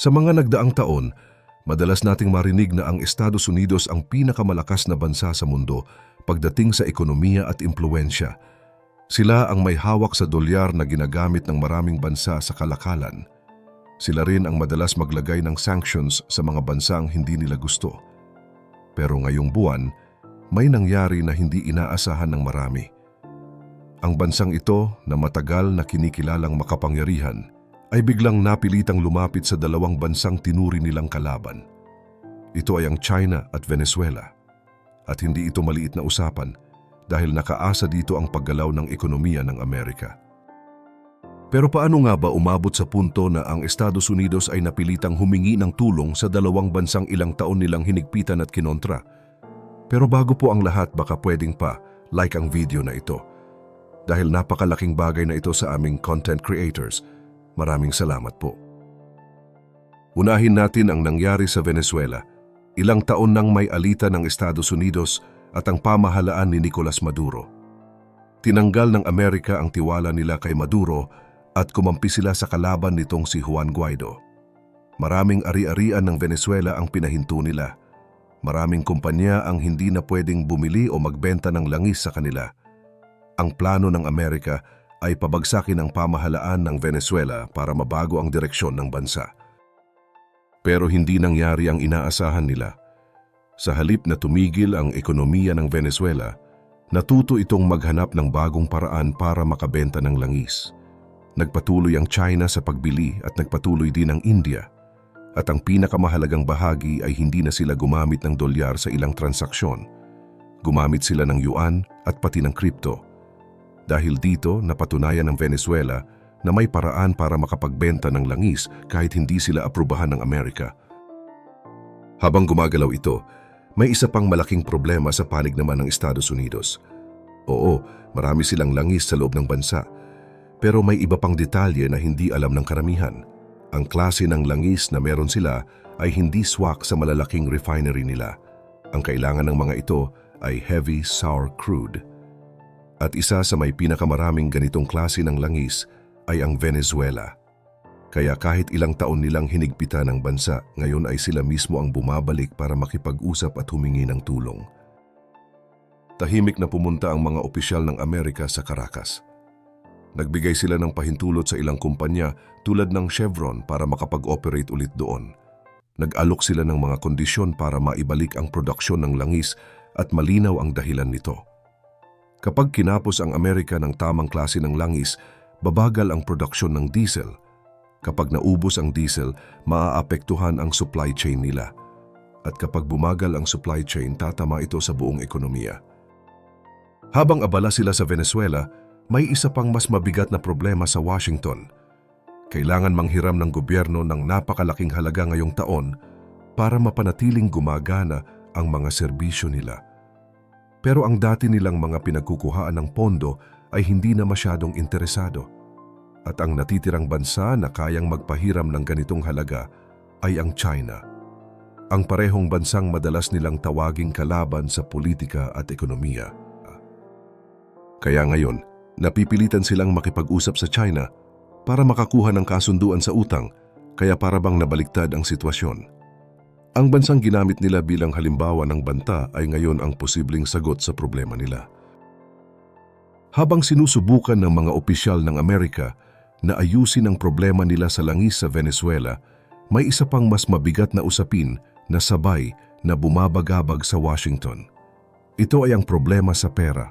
Sa mga nagdaang taon, madalas nating marinig na ang Estados Unidos ang pinakamalakas na bansa sa mundo pagdating sa ekonomiya at impluwensya. Sila ang may hawak sa dolyar na ginagamit ng maraming bansa sa kalakalan. Sila rin ang madalas maglagay ng sanctions sa mga bansang hindi nila gusto. Pero ngayong buwan, may nangyari na hindi inaasahan ng marami. Ang bansang ito na matagal na kinikilalang makapangyarihan ay biglang napilitang lumapit sa dalawang bansang tinuri nilang kalaban. Ito ay ang China at Venezuela. At hindi ito maliit na usapan dahil nakaasa dito ang paggalaw ng ekonomiya ng Amerika. Pero paano nga ba umabot sa punto na ang Estados Unidos ay napilitang humingi ng tulong sa dalawang bansang ilang taon nilang hinigpitan at kinontra? Pero bago po ang lahat, baka pwedeng pa like ang video na ito. Dahil napakalaking bagay na ito sa aming content creators. Maraming salamat po. Unahin natin ang nangyari sa Venezuela. Ilang taon nang may alita ng Estados Unidos at ang pamahalaan ni Nicolas Maduro. Tinanggal ng Amerika ang tiwala nila kay Maduro at kumampi sila sa kalaban nitong si Juan Guaido. Maraming ari-arian ng Venezuela ang pinahinto nila. Maraming kumpanya ang hindi na pwedeng bumili o magbenta ng langis sa kanila. Ang plano ng Amerika ay pabagsakin ang pamahalaan ng Venezuela para mabago ang direksyon ng bansa. Pero hindi nangyari ang inaasahan nila. Sa halip na tumigil ang ekonomiya ng Venezuela, natuto itong maghanap ng bagong paraan para makabenta ng langis. Nagpatuloy ang China sa pagbili at nagpatuloy din ang India. At ang pinakamahalagang bahagi ay hindi na sila gumamit ng dolyar sa ilang transaksyon. Gumamit sila ng yuan at pati ng crypto. Dahil dito, napatunayan ng Venezuela na may paraan para makapagbenta ng langis kahit hindi sila aprubahan ng Amerika. Habang gumagalaw ito, may isa pang malaking problema sa panig naman ng Estados Unidos. Oo, marami silang langis sa loob ng bansa. Pero may iba pang detalye na hindi alam ng karamihan. Ang klase ng langis na meron sila ay hindi swak sa malalaking refinery nila. Ang kailangan ng mga ito ay heavy sour crude. At isa sa may pinakamaraming ganitong klase ng langis ay ang Venezuela. Kaya kahit ilang taon nilang hinigpitan ng bansa, ngayon ay sila mismo ang bumabalik para makipag-usap at humingi ng tulong. Tahimik na pumunta ang mga opisyal ng Amerika sa Caracas. Nagbigay sila ng pahintulot sa ilang kumpanya tulad ng Chevron para makapag-operate ulit doon. Nag-alok sila ng mga kondisyon para maibalik ang produksyon ng langis at malinaw ang dahilan nito. Kapag kinapos ang Amerika ng tamang klase ng langis, babagal ang produksyon ng diesel. Kapag naubos ang diesel, maaapektuhan ang supply chain nila. At kapag bumagal ang supply chain, tatama ito sa buong ekonomiya. Habang abala sila sa Venezuela, may isa pang mas mabigat na problema sa Washington. Kailangan manghiram ng gobyerno ng napakalaking halaga ngayong taon para mapanatiling gumagana ang mga serbisyo nila. Pero ang dati nilang mga pinagkukuhaan ng pondo ay hindi na masyadong interesado. At ang natitirang bansa na kayang magpahiram ng ganitong halaga ay ang China. Ang parehong bansang madalas nilang tawaging kalaban sa politika at ekonomiya. Kaya ngayon, napipilitan silang makipag-usap sa China para makakuha ng kasunduan sa utang, kaya para bang nabaliktad ang sitwasyon. Ang bansang ginamit nila bilang halimbawa ng banta ay ngayon ang posibleng sagot sa problema nila. Habang sinusubukan ng mga opisyal ng Amerika na ayusin ang problema nila sa langis sa Venezuela, may isa pang mas mabigat na usapin na sabay na bumabagabag sa Washington. Ito ay ang problema sa pera.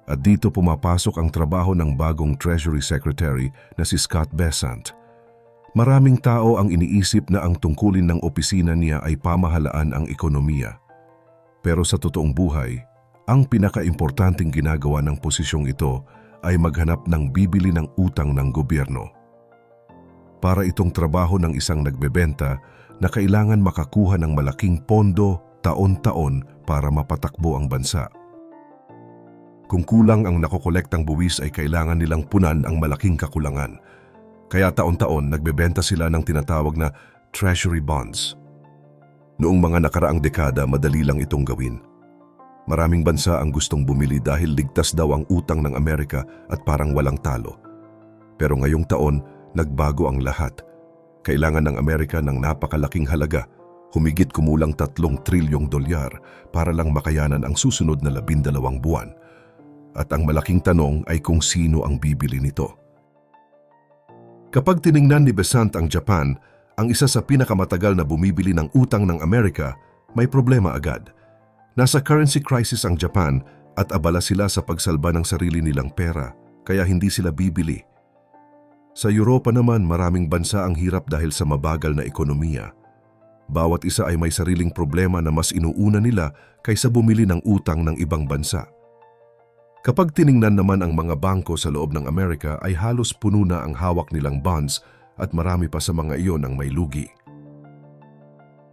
At dito pumapasok ang trabaho ng bagong Treasury Secretary na si Scott Bessent. Maraming tao ang iniisip na ang tungkulin ng opisina niya ay pamahalaan ang ekonomiya. Pero sa totoong buhay, ang pinakaimportanteng ginagawa ng posisyong ito ay maghanap ng bibili ng utang ng gobyerno. Para itong trabaho ng isang nagbebenta na kailangan makakuha ng malaking pondo taon-taon para mapatakbo ang bansa. Kung kulang ang nakokolektang buwis ay kailangan nilang punan ang malaking kakulangan. Kaya taon-taon nagbebenta sila ng tinatawag na treasury bonds. Noong mga nakaraang dekada, madali lang itong gawin. Maraming bansa ang gustong bumili dahil ligtas daw ang utang ng Amerika at parang walang talo. Pero ngayong taon, nagbago ang lahat. Kailangan ng Amerika ng napakalaking halaga, humigit kumulang 3 trilyong dolyar para lang makayanan ang susunod na 12 buwan. At ang malaking tanong ay kung sino ang bibili nito. Kapag tiningnan ni Besant ang Japan, ang isa sa pinakamatagal na bumibili ng utang ng Amerika, may problema agad. Nasa currency crisis ang Japan at abala sila sa pagsalba ng sarili nilang pera, kaya hindi sila bibili. Sa Europa naman, maraming bansa ang hirap dahil sa mabagal na ekonomiya. Bawat isa ay may sariling problema na mas inuuna nila kaysa bumili ng utang ng ibang bansa. Kapag tiningnan naman ang mga bangko sa loob ng Amerika ay halos puno na ang hawak nilang bonds at marami pa sa mga iyon ang may lugi.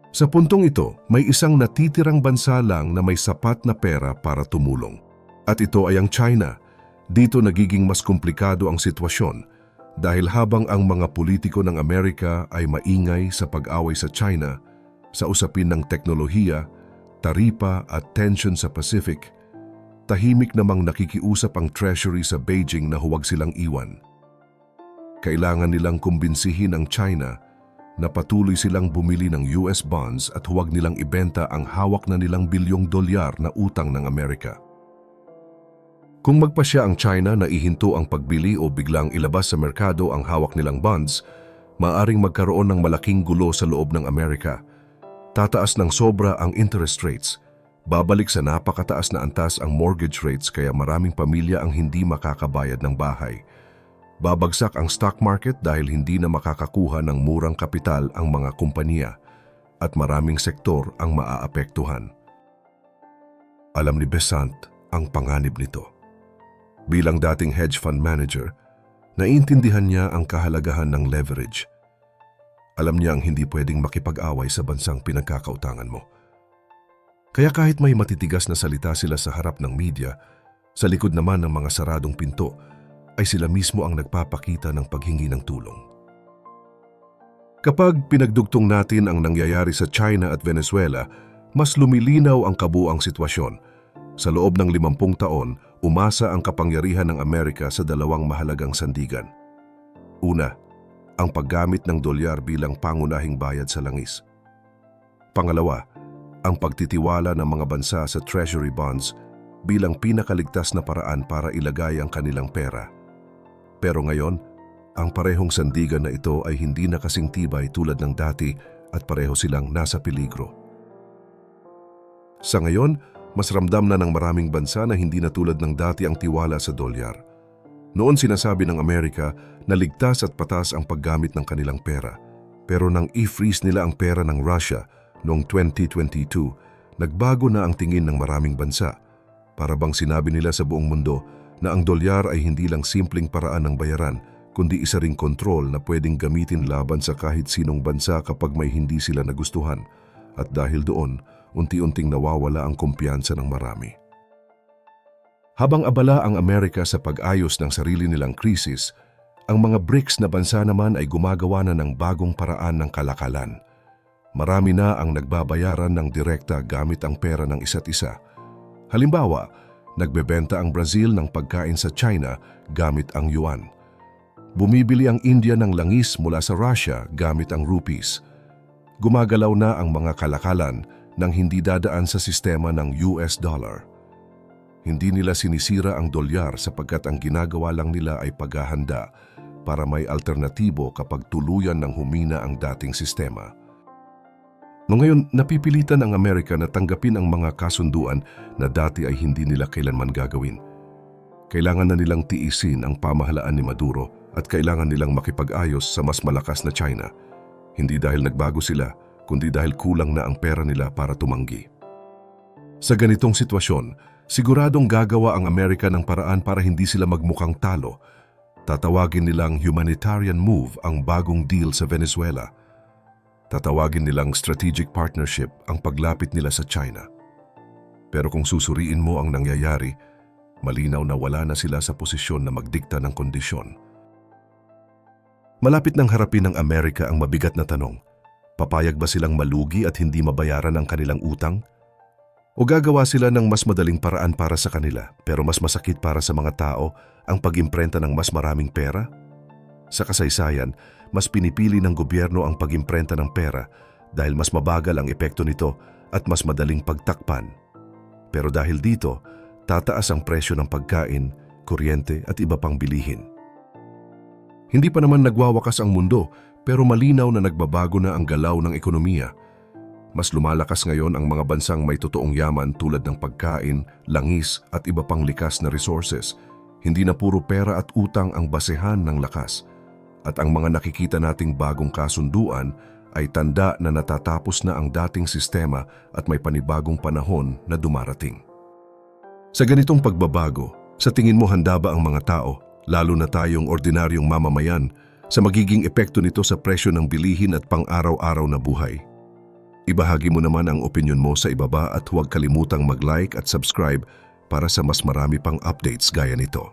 Sa puntong ito, may isang natitirang bansa lang na may sapat na pera para tumulong. At ito ay ang China. Dito nagiging mas komplikado ang sitwasyon dahil habang ang mga politiko ng Amerika ay maingay sa pag-away sa China, sa usapin ng teknolohiya, taripa at tension sa Pacific, tahimik namang nakikiusap ang Treasury sa Beijing na huwag silang iwan. Kailangan nilang kumbinsihin ang China na patuloy silang bumili ng US bonds at huwag nilang ibenta ang hawak na nilang bilyong dolyar na utang ng Amerika. Kung magpasya ang China na ihinto ang pagbili o biglang ilabas sa merkado ang hawak nilang bonds, maaring magkaroon ng malaking gulo sa loob ng Amerika. Tataas ng sobra ang interest rates. Babalik sa napakataas na antas ang mortgage rates kaya maraming pamilya ang hindi makakabayad ng bahay. Babagsak ang stock market dahil hindi na makakakuha ng murang kapital ang mga kumpanya at maraming sektor ang maaapektuhan. Alam ni Besant ang panganib nito. Bilang dating hedge fund manager, naiintindihan niya ang kahalagahan ng leverage. Alam niya ang hindi pwedeng makipag-away sa bansang pinagkakautangan mo. Kaya kahit may matitigas na salita sila sa harap ng media, sa likod naman ng mga saradong pinto, ay sila mismo ang nagpapakita ng paghingi ng tulong. Kapag pinagdugtong natin ang nangyayari sa China at Venezuela, mas lumilinaw ang kabuuang sitwasyon. Sa loob ng 50 taon, umasa ang kapangyarihan ng Amerika sa dalawang mahalagang sandigan. Una, ang paggamit ng dolyar bilang pangunahing bayad sa langis. Pangalawa, ang pagtitiwala ng mga bansa sa treasury bonds bilang pinakaligtas na paraan para ilagay ang kanilang pera. Pero ngayon, ang parehong sandigan na ito ay hindi na kasing tibay tulad ng dati at pareho silang nasa peligro. Sa ngayon, mas ramdam na ng maraming bansa na hindi na tulad ng dati ang tiwala sa dolyar. Noon sinasabi ng Amerika na ligtas at patas ang paggamit ng kanilang pera. Pero nang i-freeze nila ang pera ng Russia noong 2022, nagbago na ang tingin ng maraming bansa. Para bang sinabi nila sa buong mundo na ang dolyar ay hindi lang simpleng paraan ng bayaran, kundi isa ring kontrol na pwedeng gamitin laban sa kahit sinong bansa kapag may hindi sila nagustuhan. At dahil doon, unti-unting nawawala ang kumpiyansa ng marami. Habang abala ang Amerika sa pag-ayos ng sarili nilang krisis, ang mga BRICS na bansa naman ay gumagawa na ng bagong paraan ng kalakalan. Marami na ang nagbabayaran ng direkta gamit ang pera ng isa't isa. Halimbawa, nagbebenta ang Brazil ng pagkain sa China gamit ang yuan. Bumibili ang India ng langis mula sa Russia gamit ang rupees. Gumagalaw na ang mga kalakalan nang hindi dadaan sa sistema ng US dollar. Hindi nila sinisira ang dolyar sapagkat ang ginagawa lang nila ay paghahanda para may alternatibo kapag tuluyan ng humina ang dating sistema. Ngayon, napipilitan ang Amerika na tanggapin ang mga kasunduan na dati ay hindi nila kailanman gagawin. Kailangan na nilang tiisin ang pamahalaan ni Maduro at kailangan nilang makipag-ayos sa mas malakas na China. Hindi dahil nagbago sila, kundi dahil kulang na ang pera nila para tumanggi. Sa ganitong sitwasyon, siguradong gagawa ang Amerika ng paraan para hindi sila magmukhang talo. Tatawagin nilang humanitarian move ang bagong deal sa Venezuela. Tatawagin nilang strategic partnership ang paglapit nila sa China. Pero kung susuriin mo ang nangyayari, malinaw na wala na sila sa posisyon na magdikta ng kondisyon. Malapit nang harapin ng Amerika ang mabigat na tanong. Papayag ba silang malugi at hindi mabayaran ang kanilang utang? O gagawa sila ng mas madaling paraan para sa kanila pero mas masakit para sa mga tao ang pag-imprenta ng mas maraming pera? Sa kasaysayan, mas pinipili ng gobyerno ang pag-imprenta ng pera dahil mas mabagal ang epekto nito at mas madaling pagtakpan. Pero dahil dito, tataas ang presyo ng pagkain, kuryente at iba pang bilihin. Hindi pa naman nagwawakas ang mundo, pero malinaw na nagbabago na ang galaw ng ekonomiya. Mas lumalakas ngayon ang mga bansang may totoong yaman tulad ng pagkain, langis at iba pang likas na resources. Hindi na puro pera at utang ang basehan ng lakas. At ang mga nakikita nating bagong kasunduan ay tanda na natatapos na ang dating sistema at may panibagong panahon na dumarating. Sa ganitong pagbabago, sa tingin mo handa ba ang mga tao, lalo na tayong ordinaryong mamamayan, sa magiging epekto nito sa presyo ng bilihin at pang-araw-araw na buhay? Ibahagi mo naman ang opinyon mo sa ibaba at huwag kalimutang mag-like at subscribe para sa mas marami pang updates gaya nito.